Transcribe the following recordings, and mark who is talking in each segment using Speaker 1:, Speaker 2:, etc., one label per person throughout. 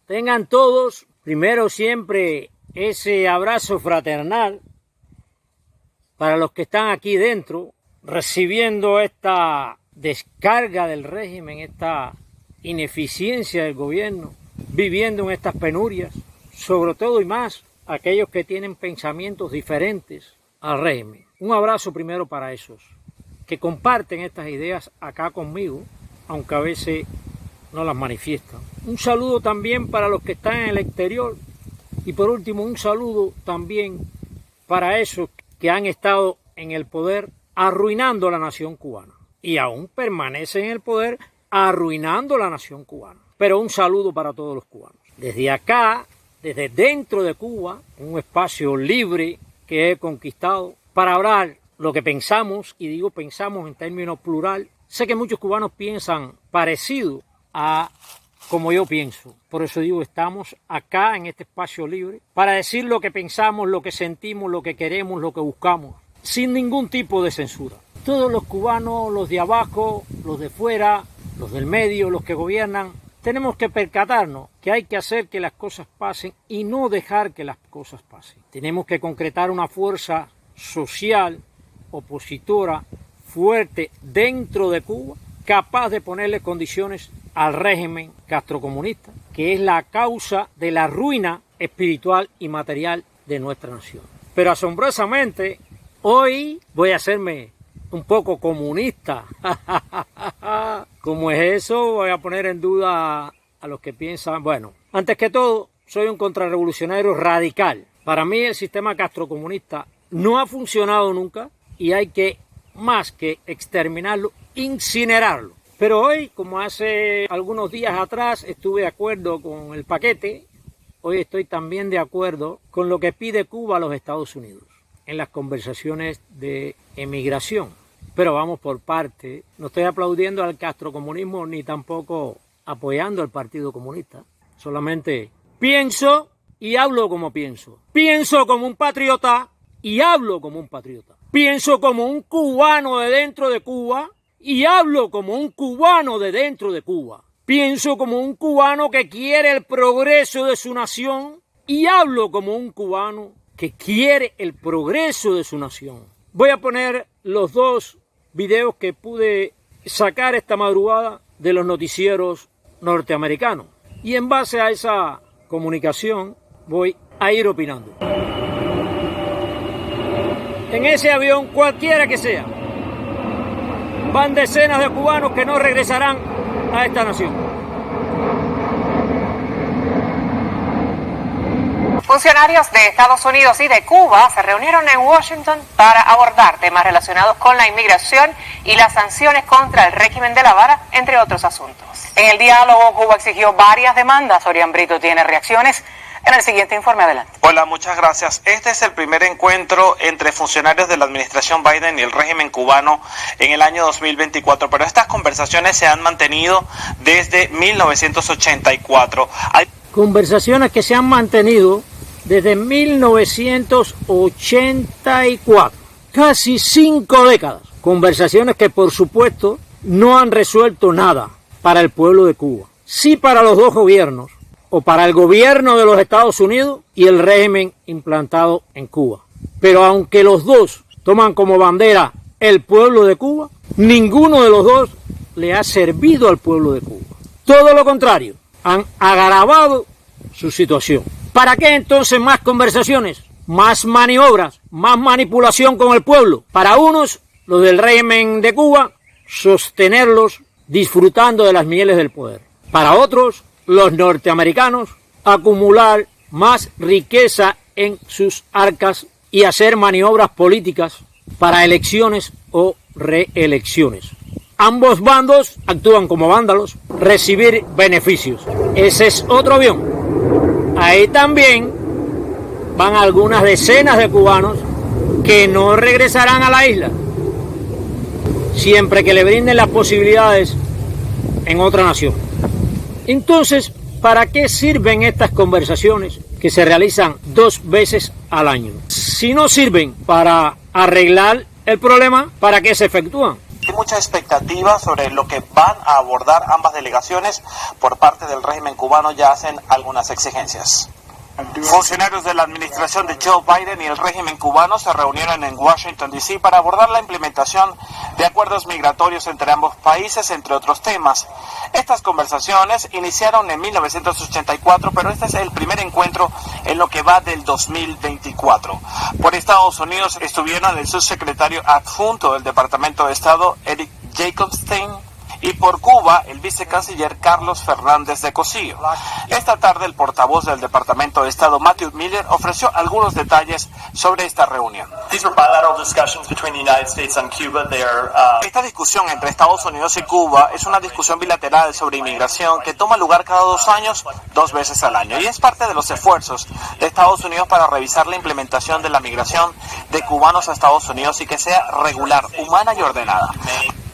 Speaker 1: Tengan todos, primero siempre, ese abrazo fraternal para los que están aquí dentro, recibiendo esta descarga del régimen, esta ineficiencia del gobierno, viviendo en estas penurias, sobre todo y más aquellos que tienen pensamientos diferentes al régimen. Un abrazo primero para esos que comparten estas ideas acá conmigo, aunque a veces no las manifiestan. Un saludo también para los que están en el exterior y por último un saludo también para esos que han estado en el poder arruinando la nación cubana y aún permanecen en el poder arruinando la nación cubana. Pero un saludo para todos los cubanos. Desde acá, desde dentro de Cuba, un espacio libre que he conquistado para hablar lo que pensamos, y digo pensamos en términos plural. Sé que muchos cubanos piensan parecido a como yo pienso. Por eso digo, estamos acá en este espacio libre para decir lo que pensamos, lo que sentimos, lo que queremos, lo que buscamos, sin ningún tipo de censura. Todos los cubanos, los de abajo, los de fuera, los del medio, los que gobiernan, tenemos que percatarnos que hay que hacer que las cosas pasen y no dejar que las cosas pasen. Tenemos que concretar una fuerza social, opositora, fuerte dentro de Cuba, capaz de ponerle condiciones al régimen castrocomunista, que es la causa de la ruina espiritual y material de nuestra nación. Pero asombrosamente, hoy voy a hacerme un poco comunista. ¿Cómo es eso? Voy a poner en duda a los que piensan. Bueno, antes que todo, soy un contrarrevolucionario radical. Para mí el sistema castrocomunista no ha funcionado nunca y hay que, más que exterminarlo, incinerarlo. Pero hoy, como hace algunos días atrás estuve de acuerdo con el paquete, hoy estoy también de acuerdo con lo que pide Cuba a los Estados Unidos en las conversaciones de emigración. Pero vamos por parte. No estoy aplaudiendo al castrocomunismo ni tampoco apoyando al Partido Comunista. Solamente pienso y hablo como pienso. Pienso como un patriota y hablo como un patriota. Pienso como un cubano de dentro de Cuba y hablo como un cubano de dentro de Cuba. Pienso como un cubano que quiere el progreso de su nación y hablo como un cubano que quiere el progreso de su nación. Voy a poner los dos videos que pude sacar esta madrugada de los noticieros norteamericanos. Y en base a esa comunicación voy a ir opinando. En ese avión, cualquiera que sea, van decenas de cubanos que no regresarán a esta nación.
Speaker 2: Funcionarios de Estados Unidos y de Cuba se reunieron en Washington para abordar temas relacionados con la inmigración y las sanciones contra el régimen de La Habana, entre otros asuntos. En el diálogo, Cuba exigió varias demandas. Orián Brito tiene reacciones en el siguiente informe. Adelante.
Speaker 3: Hola, muchas gracias. Este es el primer encuentro entre funcionarios de la administración Biden y el régimen cubano en el año 2024, pero estas conversaciones se han mantenido desde 1984.
Speaker 1: Conversaciones que se han mantenido desde 1984, casi 5 décadas. Conversaciones que, por supuesto, no han resuelto nada para el pueblo de Cuba. Sí para los dos gobiernos, o para el gobierno de los Estados Unidos y el régimen implantado en Cuba. Pero aunque los dos toman como bandera el pueblo de Cuba, ninguno de los dos le ha servido al pueblo de Cuba. Todo lo contrario, han agravado su situación. ¿Para qué entonces más conversaciones, más maniobras, más manipulación con el pueblo? Para unos, los del régimen de Cuba, sostenerlos disfrutando de las mieles del poder. Para otros, los norteamericanos, acumular más riqueza en sus arcas y hacer maniobras políticas para elecciones o reelecciones. Ambos bandos actúan como vándalos, recibir beneficios. Ese es otro avión. Ahí también van algunas decenas de cubanos que no regresarán a la isla, siempre que le brinden las posibilidades en otra nación. Entonces, ¿para qué sirven estas conversaciones que se realizan 2 veces al año? Si no sirven para arreglar el problema, ¿para qué se efectúan?
Speaker 3: mucha expectativa sobre lo que van a abordar ambas delegaciones. Por parte del régimen cubano ya hacen algunas exigencias. Funcionarios de la administración de Joe Biden y el régimen cubano se reunieron en Washington, D.C. para abordar la implementación de acuerdos migratorios entre ambos países, entre otros temas. Estas conversaciones iniciaron en 1984, pero este es el primer encuentro en lo que va del 2024. Por Estados Unidos estuvieron el subsecretario adjunto del Departamento de Estado, Eric Jacobstein, y por Cuba, el vicecanciller Carlos Fernández de Cosío. Esta tarde, el portavoz del Departamento de Estado, Matthew Miller, ofreció algunos detalles sobre esta reunión. Esta discusión entre Estados Unidos y Cuba es una discusión bilateral sobre inmigración que toma lugar cada 2 años, 2 veces al año, y es parte de los esfuerzos de Estados Unidos para revisar la implementación de la migración de cubanos a Estados Unidos y que sea regular, humana y ordenada.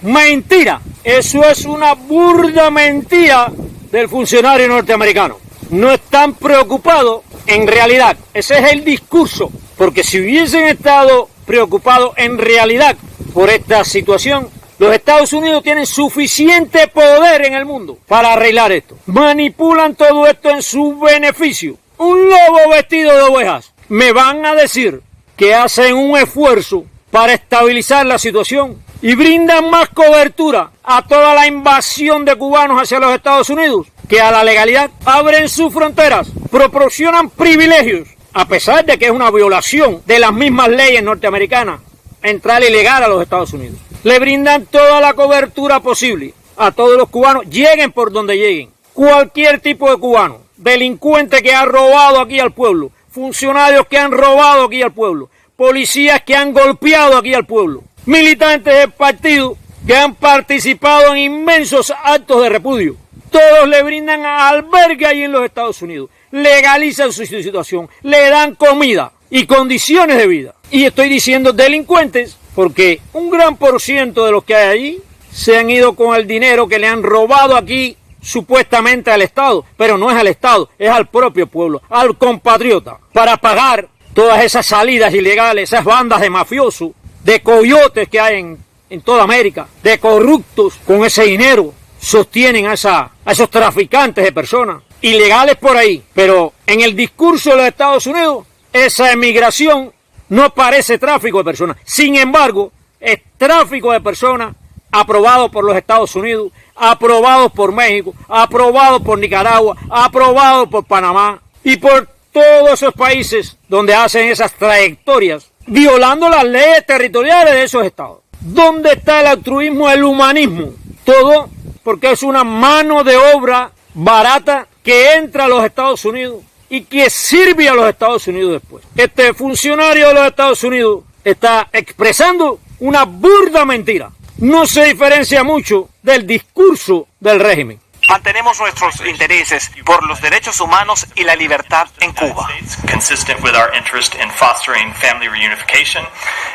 Speaker 1: Mentira, eso es una burda mentira del funcionario norteamericano. No están preocupados en realidad, ese es el discurso, porque si hubiesen estado preocupados en realidad por esta situación, los Estados Unidos tienen suficiente poder en el mundo para arreglar esto. Manipulan todo esto en su beneficio. Un lobo vestido de ovejas. Me van a decir que hacen un esfuerzo para estabilizar la situación y brindan más cobertura a toda la invasión de cubanos hacia los Estados Unidos que a la legalidad. Abren sus fronteras, proporcionan privilegios, a pesar de que es una violación de las mismas leyes norteamericanas entrar ilegal a los Estados Unidos. Le brindan toda la cobertura posible a todos los cubanos, lleguen por donde lleguen. Cualquier tipo de cubano, delincuente que ha robado aquí al pueblo, funcionarios que han robado aquí al pueblo, policías que han golpeado aquí al pueblo, militantes del partido que han participado en inmensos actos de repudio. Todos le brindan albergue ahí en los Estados Unidos, legalizan su situación, le dan comida y condiciones de vida. Y estoy diciendo delincuentes porque un gran % de los que hay allí se han ido con el dinero que le han robado aquí supuestamente al Estado, pero no es al Estado, es al propio pueblo, al compatriota, para pagar todas esas salidas ilegales, esas bandas de mafiosos, de coyotes que hay en toda América, de corruptos. Con ese dinero sostienen a esos traficantes de personas ilegales por ahí. Pero en el discurso de los Estados Unidos, esa emigración no parece tráfico de personas. Sin embargo, es tráfico de personas aprobado por los Estados Unidos, aprobado por México, aprobado por Nicaragua, aprobado por Panamá y por todos esos países donde hacen esas trayectorias, violando las leyes territoriales de esos estados. ¿Dónde está el altruismo, el humanismo? Todo porque es una mano de obra barata que entra a los Estados Unidos y que sirve a los Estados Unidos después. Este funcionario de los Estados Unidos está expresando una burda mentira. No se diferencia mucho del discurso del régimen.
Speaker 3: Mantenemos nuestros intereses por los derechos humanos y la libertad en Cuba.
Speaker 4: Consistent with our interest in fostering family reunification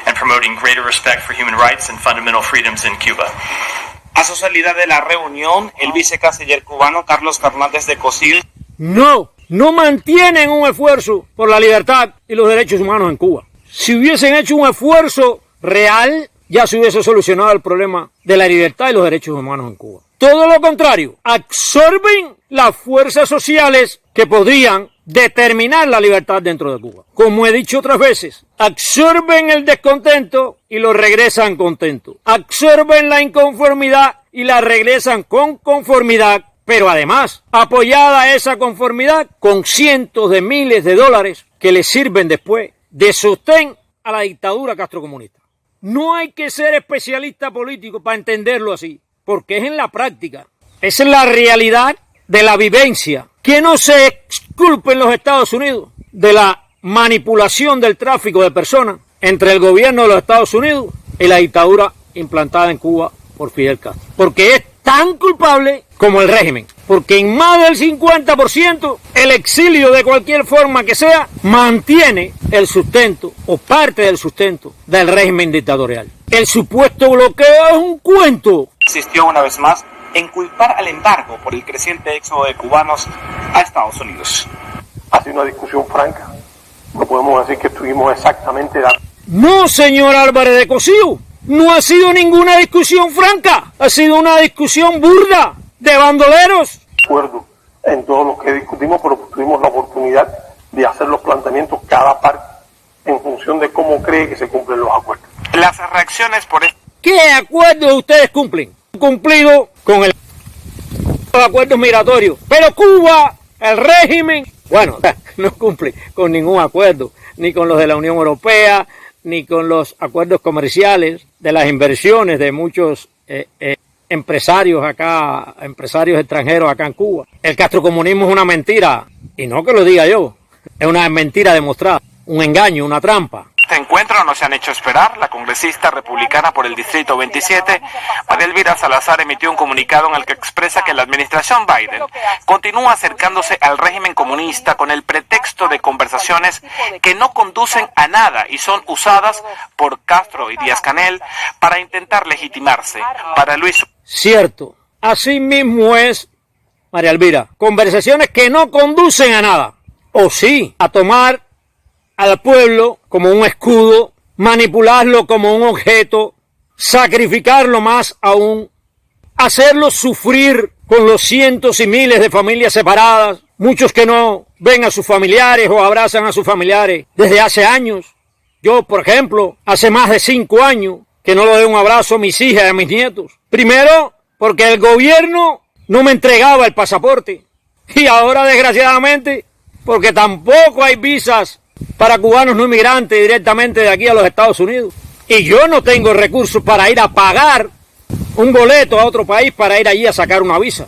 Speaker 4: and promoting greater respect for human rights and fundamental freedoms in Cuba.
Speaker 3: A su salida de la reunión, el vicecanciller cubano Carlos Fernández de Cosío
Speaker 1: no mantienen un esfuerzo por la libertad y los derechos humanos en Cuba. Si hubiesen hecho un esfuerzo real, ya se hubiese solucionado el problema de la libertad y los derechos humanos en Cuba. Todo lo contrario, absorben las fuerzas sociales que podrían determinar la libertad dentro de Cuba. Como he dicho otras veces, absorben el descontento y lo regresan contento. Absorben la inconformidad y la regresan con conformidad, pero además apoyada esa conformidad con cientos de miles de dólares que les sirven después de sostén a la dictadura castrocomunista. No hay que ser especialista político para entenderlo así, porque es en la práctica, es en la realidad de la vivencia. Que no se exculpen los Estados Unidos de la manipulación del tráfico de personas entre el gobierno de los Estados Unidos y la dictadura implantada en Cuba por Fidel Castro. Porque es tan culpable como el régimen. Porque en más del 50% el exilio de cualquier forma que sea mantiene el sustento o parte del sustento del régimen dictatorial. El supuesto bloqueo es un cuento.
Speaker 3: Insistió una vez más en culpar al embargo por el creciente éxodo de cubanos a Estados Unidos.
Speaker 5: Ha sido una discusión franca. No podemos decir que estuvimos exactamente de acuerdo.
Speaker 1: No, señor Álvarez de Cosío. No ha sido ninguna discusión franca, ha sido una discusión burda de bandoleros.
Speaker 5: Acuerdo en todo lo que discutimos, pero tuvimos la oportunidad de hacer los planteamientos cada parte en función de cómo cree que se cumplen los acuerdos.
Speaker 3: Las reacciones por esto.
Speaker 1: ¿Qué acuerdos ustedes cumplen? Cumplido con los acuerdos migratorios, pero Cuba, el régimen, bueno, no cumple con ningún acuerdo, ni con los de la Unión Europea, ni con los acuerdos comerciales de las inversiones de muchos empresarios extranjeros acá en Cuba. El castrocomunismo es una mentira, y no que lo diga yo, es una mentira demostrada, un engaño, una trampa.
Speaker 3: Este encuentro no se han hecho esperar. La congresista republicana por el Distrito 27, María Elvira Salazar, emitió un comunicado en el que expresa que la administración Biden continúa acercándose al régimen comunista con el pretexto de conversaciones que no conducen a nada y son usadas por Castro y Díaz-Canel para intentar legitimarse. Para Luis...
Speaker 1: Cierto, así mismo es, María Elvira. Conversaciones que no conducen a nada. O sí, a tomar al pueblo como un escudo, manipularlo como un objeto, sacrificarlo más aún, hacerlo sufrir con los cientos y miles de familias separadas, muchos que no ven a sus familiares o abrazan a sus familiares desde hace años. Yo, por ejemplo, hace más de 5 años que no le doy un abrazo a mis hijas y a mis nietos. Primero, porque el gobierno no me entregaba el pasaporte. Y ahora, desgraciadamente, porque tampoco hay visas para cubanos no inmigrantes directamente de aquí a los Estados Unidos. Y yo no tengo recursos para ir a pagar un boleto a otro país para ir allí a sacar una visa.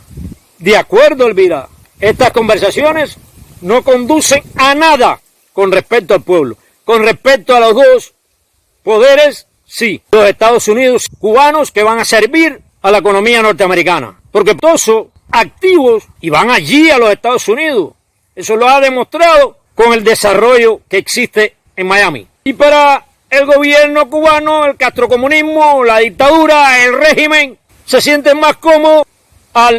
Speaker 1: De acuerdo, Elvira, estas conversaciones no conducen a nada con respecto al pueblo. Con respecto a los dos poderes, sí, los Estados Unidos cubanos que van a servir a la economía norteamericana. Porque todos son activos y van allí a los Estados Unidos. Eso lo ha demostrado con el desarrollo que existe en Miami. Y para el gobierno cubano, el castrocomunismo, la dictadura, el régimen, se sienten más cómodos a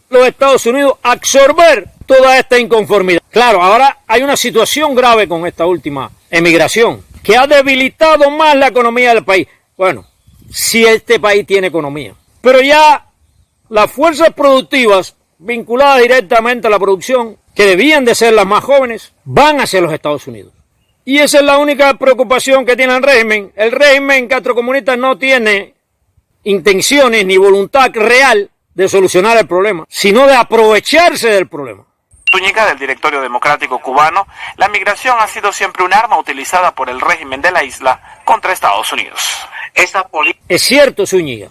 Speaker 1: los Estados Unidos absorber toda esta inconformidad. Claro, ahora hay una situación grave con esta última emigración, que ha debilitado más la economía del país. Bueno, si este país tiene economía. Pero ya las fuerzas productivas vinculadas directamente a la producción, que debían de ser las más jóvenes, van hacia los Estados Unidos. Y esa es la única preocupación que tiene el régimen. El régimen castrocomunista no tiene intenciones ni voluntad real de solucionar el problema, sino de aprovecharse del problema.
Speaker 3: Zúñiga, del Directorio Democrático Cubano, la migración ha sido siempre un arma utilizada por el régimen de la isla contra Estados Unidos.
Speaker 1: Es cierto, Zúñiga,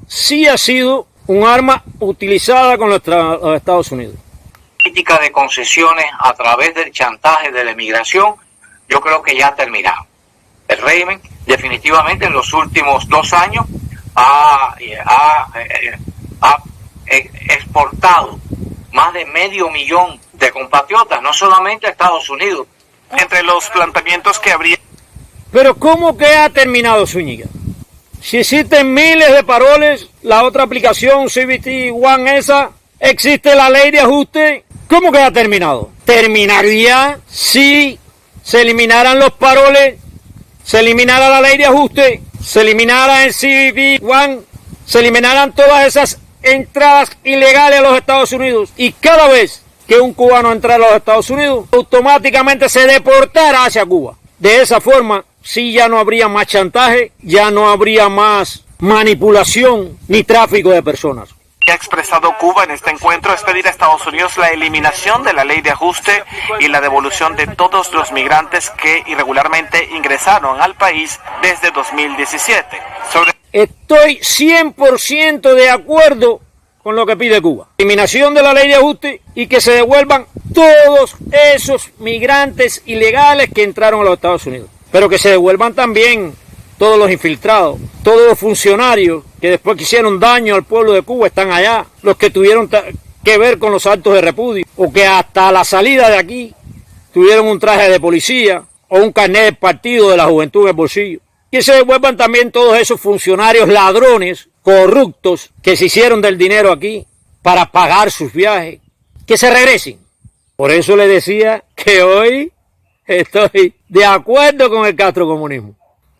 Speaker 1: sí ha sido un arma utilizada con los Estados Unidos.
Speaker 6: Política de concesiones a través del chantaje de la emigración, yo creo que ya ha terminado. El régimen definitivamente en los últimos 2 años ha exportado más de 500,000 de compatriotas, no solamente a Estados Unidos.
Speaker 3: Entre los planteamientos que habría...
Speaker 1: Pero ¿cómo que ha terminado, Zúñiga? Si existen miles de paroles, la otra aplicación CBT One esa, existe la ley de ajuste, ¿cómo que ha terminado? Terminaría si se eliminaran los paroles, se eliminara la ley de ajuste, se eliminara el CBT One, se eliminaran todas esas entradas ilegales a los Estados Unidos y cada vez que un cubano entrara a los Estados Unidos, automáticamente se deportara hacia Cuba. De esa forma, sí, ya no habría más chantaje, ya no habría más manipulación ni tráfico de personas.
Speaker 3: Que ha expresado Cuba en este encuentro es pedir a Estados Unidos la eliminación de la ley de ajuste y la devolución de todos los migrantes que irregularmente ingresaron al país desde 2017.
Speaker 1: Estoy 100% de acuerdo con lo que pide Cuba. Eliminación de la ley de ajuste y que se devuelvan todos esos migrantes ilegales que entraron a los Estados Unidos. Pero que se devuelvan también todos los infiltrados, todos los funcionarios que después que hicieron daño al pueblo de Cuba están allá, los que tuvieron que ver con los actos de repudio, o que hasta la salida de aquí tuvieron un traje de policía o un carnet de partido de la juventud en el bolsillo. Que se devuelvan también todos esos funcionarios ladrones, corruptos, que se hicieron del dinero aquí para pagar sus viajes, que se regresen. Por eso le decía que hoy estoy de acuerdo con el castrocomunismo.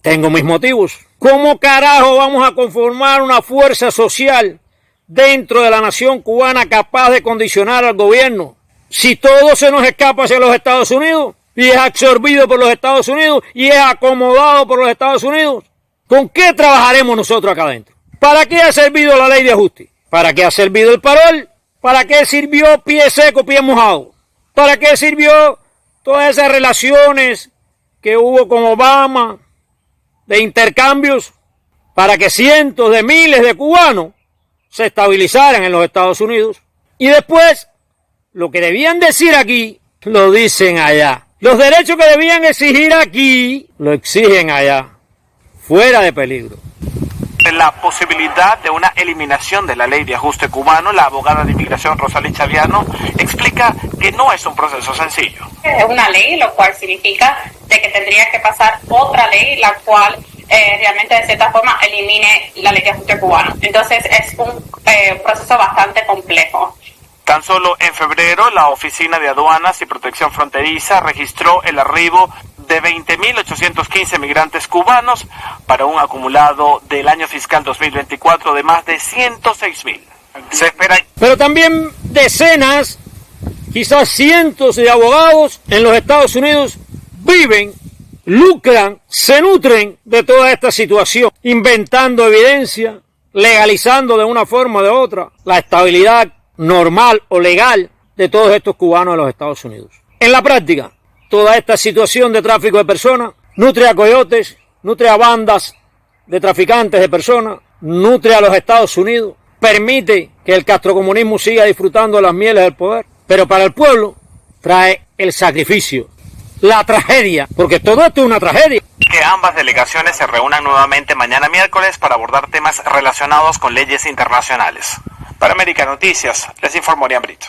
Speaker 1: Tengo mis motivos. ¿Cómo carajo vamos a conformar una fuerza social dentro de la nación cubana capaz de condicionar al gobierno si todo se nos escapa hacia los Estados Unidos y es absorbido por los Estados Unidos y es acomodado por los Estados Unidos? ¿Con qué trabajaremos nosotros acá adentro? ¿Para qué ha servido la ley de ajuste? ¿Para qué ha servido el parol? ¿Para qué sirvió pie seco, pie mojado? ¿Para qué sirvió todas esas relaciones que hubo con Obama de intercambios? Para que cientos de miles de cubanos se estabilizaran en los Estados Unidos. Y después, lo que debían decir aquí, lo dicen allá. Los derechos que debían exigir aquí, lo exigen allá. Fuera de peligro.
Speaker 3: La posibilidad de una eliminación de la ley de ajuste cubano, la abogada de inmigración Rosalí Chaviano explica que no es un proceso sencillo.
Speaker 7: Es una ley, lo cual significa de que tendría que pasar otra ley, la cual realmente de cierta forma elimine la ley de ajuste cubano. Entonces es un proceso bastante complejo.
Speaker 3: Tan solo en febrero, la Oficina de Aduanas y Protección Fronteriza registró el arribo de 20.815 migrantes cubanos para un acumulado del año fiscal 2024 de más de 106.000. Se espera.
Speaker 1: Pero también decenas, quizás cientos de abogados en los Estados Unidos viven, lucran, se nutren de toda esta situación, inventando evidencia, legalizando de una forma o de otra la estabilidad normal o legal de todos estos cubanos en los Estados Unidos. En la práctica, toda esta situación de tráfico de personas nutre a coyotes, nutre a bandas de traficantes de personas, nutre a los Estados Unidos, permite que el castrocomunismo siga disfrutando de las mieles del poder, pero para el pueblo trae el sacrificio, la tragedia, porque todo esto es una tragedia.
Speaker 3: Que ambas delegaciones se reúnan nuevamente mañana miércoles para abordar temas relacionados con leyes internacionales. Para América Noticias, les informó Orián Brito.